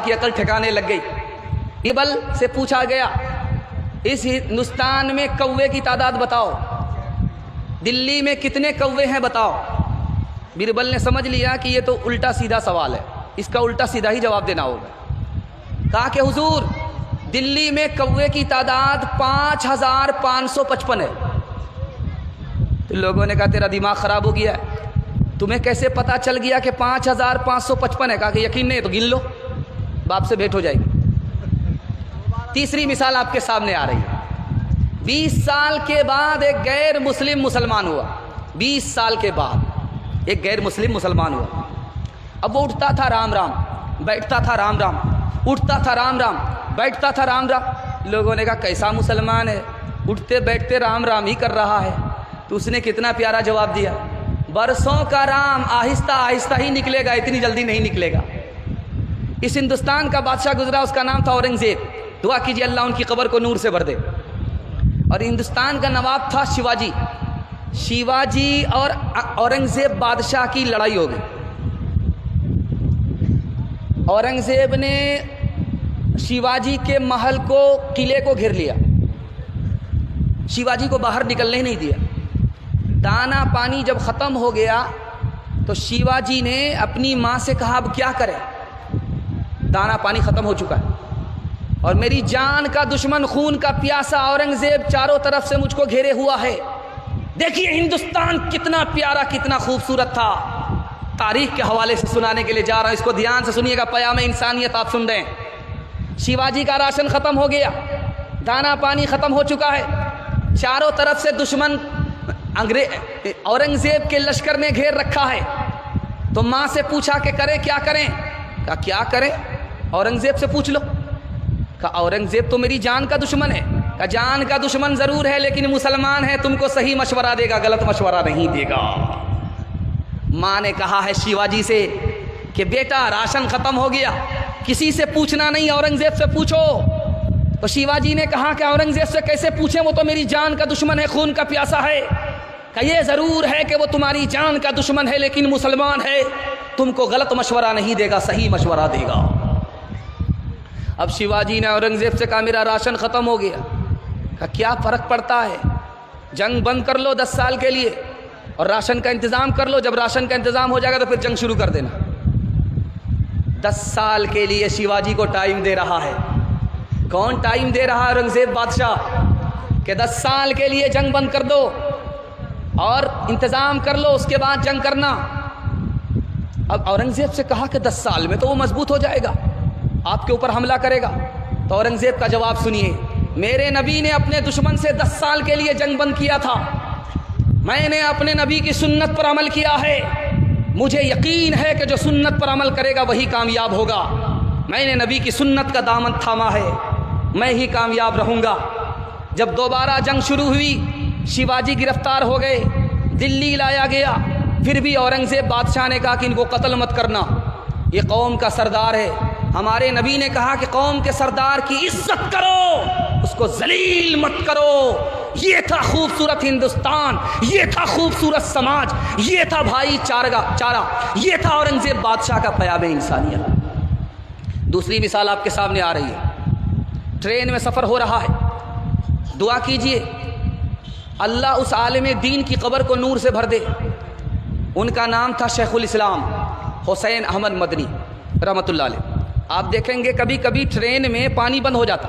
की अकल ठिकाने लग गई। बीरबल से पूछा गया, इस हिंदुस्तान में कौवे की तादाद बताओ, दिल्ली में कितने कौवे हैं बताओ। बीरबल ने समझ लिया कि ये तो उल्टा सीधा सवाल है, इसका उल्टा सीधा ही जवाब देना होगा। कहा कि हुजूर, दिल्ली में कौवे की तादाद 5555 है। तो लोगों ने कहा तेरा दिमाग ख़राब हो गया है, तुम्हें कैसे पता चल गया कि 5555 है? कहा कि यकीन नहीं तो गिन लो, बाप से भेंट हो जाएगी। तीसरी मिसाल आपके सामने आ रही है। 20 साल के बाद एक गैर मुस्लिम मुसलमान हुआ। 20 साल के बाद एक गैर मुस्लिम मुसलमान हुआ। अब वो उठता था राम राम, बैठता था राम राम, उठता था राम राम, बैठता था राम राम। लोगों ने कहा कैसा मुसलमान है, उठते बैठते राम राम ही कर रहा है। तो उसने कितना प्यारा जवाब दिया, बरसों का राम आहिस्ता आहिस्ता ही निकलेगा, इतनी जल्दी नहीं निकलेगा। इस हिंदुस्तान का बादशाह गुजरा, उसका नाम था औरंगजेब। दुआ कीजिए अल्लाह उनकी कब्र को नूर से भर दे। और हिंदुस्तान का नवाब था शिवाजी। शिवाजी और औरंगजेब बादशाह की लड़ाई हो गई। औरंगजेब ने शिवाजी के महल को, किले को घेर लिया, शिवाजी को बाहर निकलने ही नहीं दिया। दाना पानी जब ख़त्म हो गया तो शिवाजी ने अपनी माँ से कहा अब क्या करें, दाना पानी ख़त्म हो चुका है और मेरी जान का दुश्मन, खून का प्यासा औरंगजेब चारों तरफ से मुझको घेरे हुआ है। देखिए हिंदुस्तान कितना प्यारा, कितना खूबसूरत था। तारीख के हवाले से सुनाने के लिए जा रहा हूँ, इसको ध्यान से सुनिएगा, पयाम इंसानियत आप सुन रहे हैं। शिवाजी का राशन ख़त्म हो गया, दाना पानी ख़त्म हो चुका है, चारों तरफ से दुश्मन औरंगजेब के लश्कर ने घेर रखा है। तो माँ से पूछा कि करें क्या करें? कहा क्या करें, औरंगजेब से पूछ लो। कहा औरंगजेब तो मेरी जान का दुश्मन है। कहा जान का दुश्मन ज़रूर है लेकिन मुसलमान है, तुमको सही मशवरा देगा, गलत मशवरा नहीं देगा। माँ ने कहा है शिवाजी से कि बेटा राशन ख़त्म हो गया, किसी से पूछना नहीं, औरंगजेब से पूछो। तो शिवाजी ने कहा कि औरंगजेब से कैसे पूछें, वो तो मेरी जान का दुश्मन है, खून का प्यासा है। कहा ये ज़रूर है कि वो तुम्हारी जान का दुश्मन है लेकिन मुसलमान है, तुमको गलत मशवरा नहीं देगा, सही मशवरा देगा। अब शिवाजी ने औरंगजेब से कहा मेरा राशन ख़त्म हो गया। कहा क्या फ़र्क पड़ता है, जंग बंद कर लो 10 साल के लिए और राशन का इंतज़ाम कर लो, जब राशन का इंतज़ाम हो जाएगा तो फिर जंग शुरू कर देना। 10 साल के लिए शिवाजी को टाइम दे रहा है। कौन टाइम दे रहा है? औरंगजेब बादशाह, कि 10 साल के लिए जंग बंद कर दो और इंतज़ाम कर लो, उसके बाद जंग करना। अब औरंगजेब से कहा कि 10 साल में तो वो मजबूत हो जाएगा, आपके ऊपर हमला करेगा। तो औरंगजेब का जवाब सुनिए, मेरे नबी ने अपने दुश्मन से 10 साल के लिए जंग बंद किया था, मैंने अपने नबी की सुन्नत पर अमल किया है, मुझे यकीन है कि जो सुन्नत पर अमल करेगा वही कामयाब होगा। मैंने नबी की सुन्नत का दामन थामा है, मैं ही कामयाब रहूँगा। जब दोबारा जंग शुरू हुई, शिवाजी गिरफ्तार हो गए, दिल्ली लाया गया, फिर भी औरंगजेब बादशाह ने कहा कि इनको कत्ल मत करना, ये कौम का सरदार है। हमारे नबी ने कहा कि कौम के सरदार की इज्जत करो, उसको जलील मत करो। ये था खूबसूरत हिंदुस्तान, ये था खूबसूरत समाज, ये था भाईचारा, ये था औरंगजेब बादशाह का पयाम इंसानियत। दूसरी मिसाल आपके सामने आ रही है। ट्रेन में सफ़र हो रहा है, दुआ कीजिए अल्लाह उस आलिम दीन की कब्र को नूर से भर दे। उनका नाम था शेखुल इस्लाम हुसैन अहमद मदनी रहमतुल्लाह अलैह। आप देखेंगे कभी कभी ट्रेन में पानी बंद हो जाता,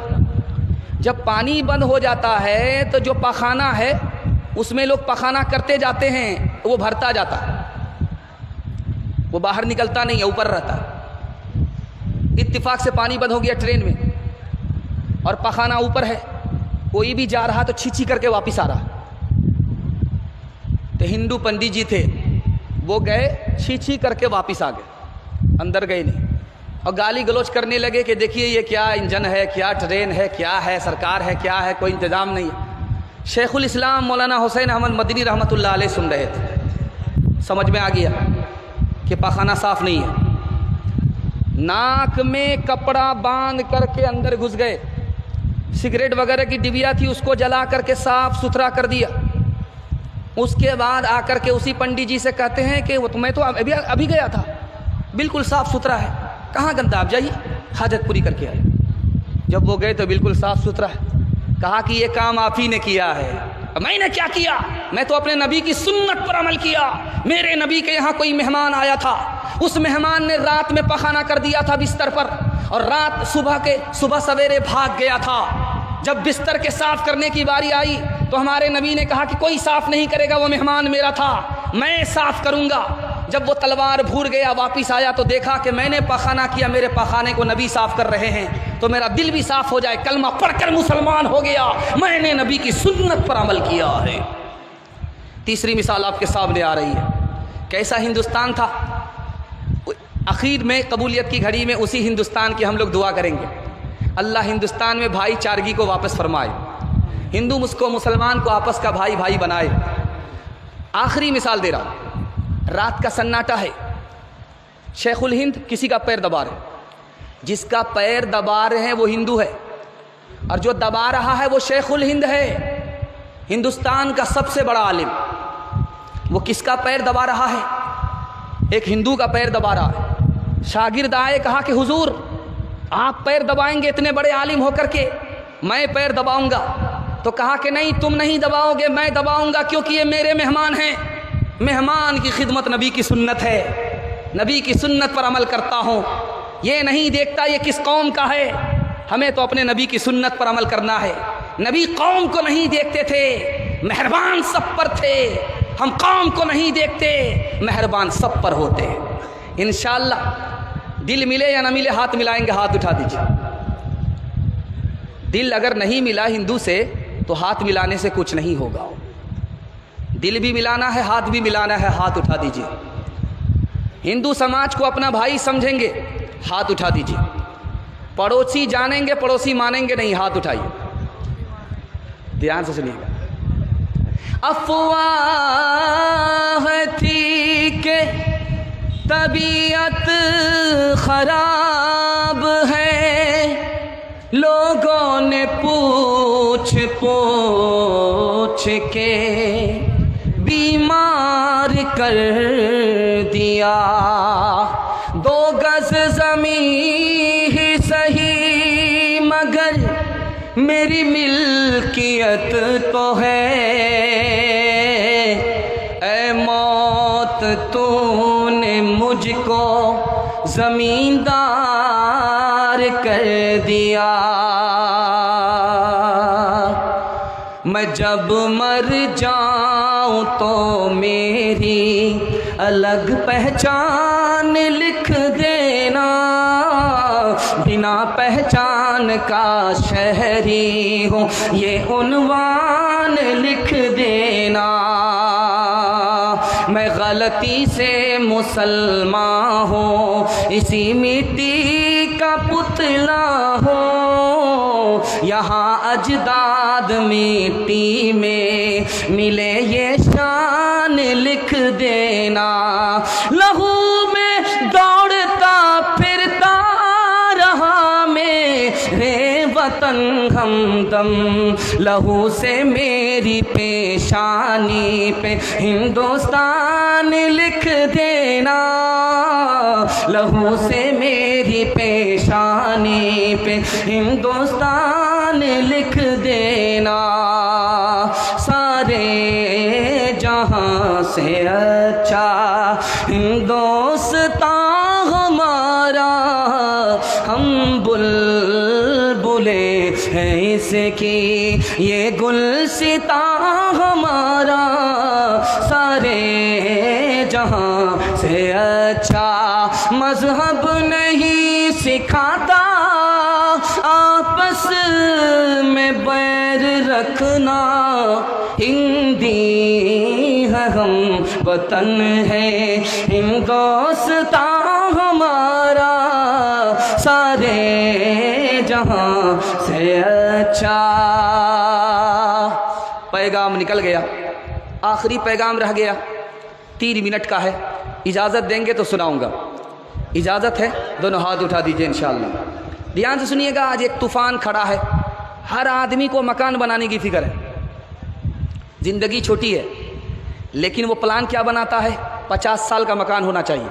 जब पानी बंद हो जाता है तो जो पखाना है उसमें लोग पखाना करते जाते हैं, वो भरता जाता है, वो बाहर निकलता नहीं है, ऊपर रहता है। इत्तिफाक से पानी बंद हो गया ट्रेन में और पखाना ऊपर है, कोई भी जा रहा तो छींची करके वापस आ रहा। तो हिंदू पंडित जी थे, वो गए छींची करके वापस आ गए, अंदर गए नहीं, और गाली गलौज करने लगे कि देखिए ये क्या इंजन है, क्या ट्रेन है, क्या है, सरकार है, क्या है, कोई इंतज़ाम नहीं है। शेखुल इस्लाम मौलाना हुसैन अहमद मदनी रहमतुल्लाह अलैह सुन रहे थे, समझ में आ गया कि पखाना साफ़ नहीं है। नाक में कपड़ा बांध करके अंदर घुस गए, सिगरेट वगैरह की डिबिया थी उसको जला करके साफ़ सुथरा कर दिया। उसके बाद आकर के उसी पंडित जी से कहते हैं कि वो मैं तो अभी गया था, बिल्कुल साफ़ सुथरा है, कहाँ गंदा, आप जाइए। हाजत पूरी करके आए। जब वो गए तो बिल्कुल साफ़ सुथरा है। कहा कि ये काम आप ही ने किया है। मैंने क्या किया? मैं तो अपने नबी की सुन्नत पर अमल किया। मेरे नबी के यहाँ कोई मेहमान आया था, उस मेहमान ने रात में पखाना कर दिया था बिस्तर पर, और रात सुबह सवेरे भाग गया था। जब बिस्तर के साफ़ करने की बारी आई तो हमारे नबी ने कहा कि कोई साफ़ नहीं करेगा, वो मेहमान मेरा था, मैं साफ़ करूँगा। जब वो तलवार भूल गया, वापस आया तो देखा कि मैंने पखाना किया, मेरे पखाने को नबी साफ़ कर रहे हैं, तो मेरा दिल भी साफ़ हो जाए, कलमा पढ़कर मुसलमान हो गया, मैंने नबी की सुन्नत पर अमल किया है। तीसरी मिसाल आपके सामने आ रही है। कैसा हिंदुस्तान था। आखिर में कबूलियत की घड़ी में उसी हिंदुस्तान की हम लोग दुआ करेंगे, अल्लाह हिंदुस्तान में भाईचारगी को वापस फरमाए, हिंदू मुस्को मुसलमान को आपस का भाई भाई बनाए। आखिरी मिसाल दे रहा हूँ। रात का सन्नाटा है, शेखुल हिंद किसी का पैर दबा रहे, जिसका पैर दबा रहे हैं वो हिंदू है, और जो दबा रहा है वो शेखुल हिंद है, हिंदुस्तान का सबसे बड़ा आलिम। वो किसका पैर दबा रहा है? एक हिंदू का पैर दबा रहा है। शागिर्द आए, कहा कि हुजूर आप पैर दबाएंगे इतने बड़े आलिम होकर के, मैं पैर दबाऊंगा। तो कहा कि नहीं, तुम नहीं दबाओगे, मैं दबाऊंगा, क्योंकि ये मेरे मेहमान हैं। मेहमान की खिदमत नबी की सुन्नत है, नबी की सुन्नत पर अमल करता हूँ। ये नहीं देखता ये किस कौम का है, हमें तो अपने नबी की सुन्नत पर अमल करना है। नबी कौम को नहीं देखते थे, मेहरबान सब पर थे। हम कौम को नहीं देखते, मेहरबान सब पर होते। इंशाअल्लाह दिल मिले या ना मिले, हाथ मिलाएंगे, हाथ उठा दीजिए। दिल अगर नहीं मिला हिंदू से तो हाथ मिलाने से कुछ नहीं होगा। दिल भी मिलाना है, हाथ भी मिलाना है, हाथ उठा दीजिए। हिंदू समाज को अपना भाई समझेंगे, हाथ उठा दीजिए। पड़ोसी जानेंगे, पड़ोसी मानेंगे नहीं, हाथ उठाइए। ध्यान से सुनिएगा। अफवाह थी के तबीयत खराब है, लोगों ने पूछ पूछ के बीमार कर दिया। 2 गज ज़मीं ही सही मगर मेरी मिल्कियत तो है। ऐ मौत तूने मुझको ज़मींदार कर दिया। मैं जब मर जाऊं तो मेरी अलग पहचान लिख देना, बिना पहचान का शहरी हूँ ये उन्वान लिख देना। मैं गलती से मुसलमान हूँ, इसी मिट्टी का पुतला हूँ। यहाँ अजदाद मिट्टी में मिले ये शान लिख देना। लहू में दौड़ता फिरता रहा मेरे वतन हमदम, लहू से मेरी पेशानी पे हिंदुस्तान लिख देना। लहू से मेरी पेशानी पे हिंदुस्तान लिख देना। सारे जहां से अच्छा हिंदुस्तान हमारा, हम बुलबुले हैं इसकी ये गुलसिता हमारा। सारे जहां से अच्छा मजहब नहीं सिखाता, आपस में बैर रखना। हिंदी है हम, वतन है हिंदुस्तान हमारा। सारे जहां से अच्छा। पैगाम निकल गया, आखिरी पैगाम रह गया, 3 मिनट का है। इजाज़त देंगे तो सुनाऊंगा। इजाज़त है? दोनों हाथ उठा दीजिए इंशाअल्लाह। ध्यान से सुनिएगा। आज एक तूफ़ान खड़ा है, हर आदमी को मकान बनाने की फ़िक्र है। ज़िंदगी छोटी है, लेकिन वो प्लान क्या बनाता है? 50 साल का मकान होना चाहिए,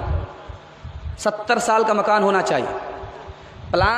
70 साल का मकान होना चाहिए। प्लान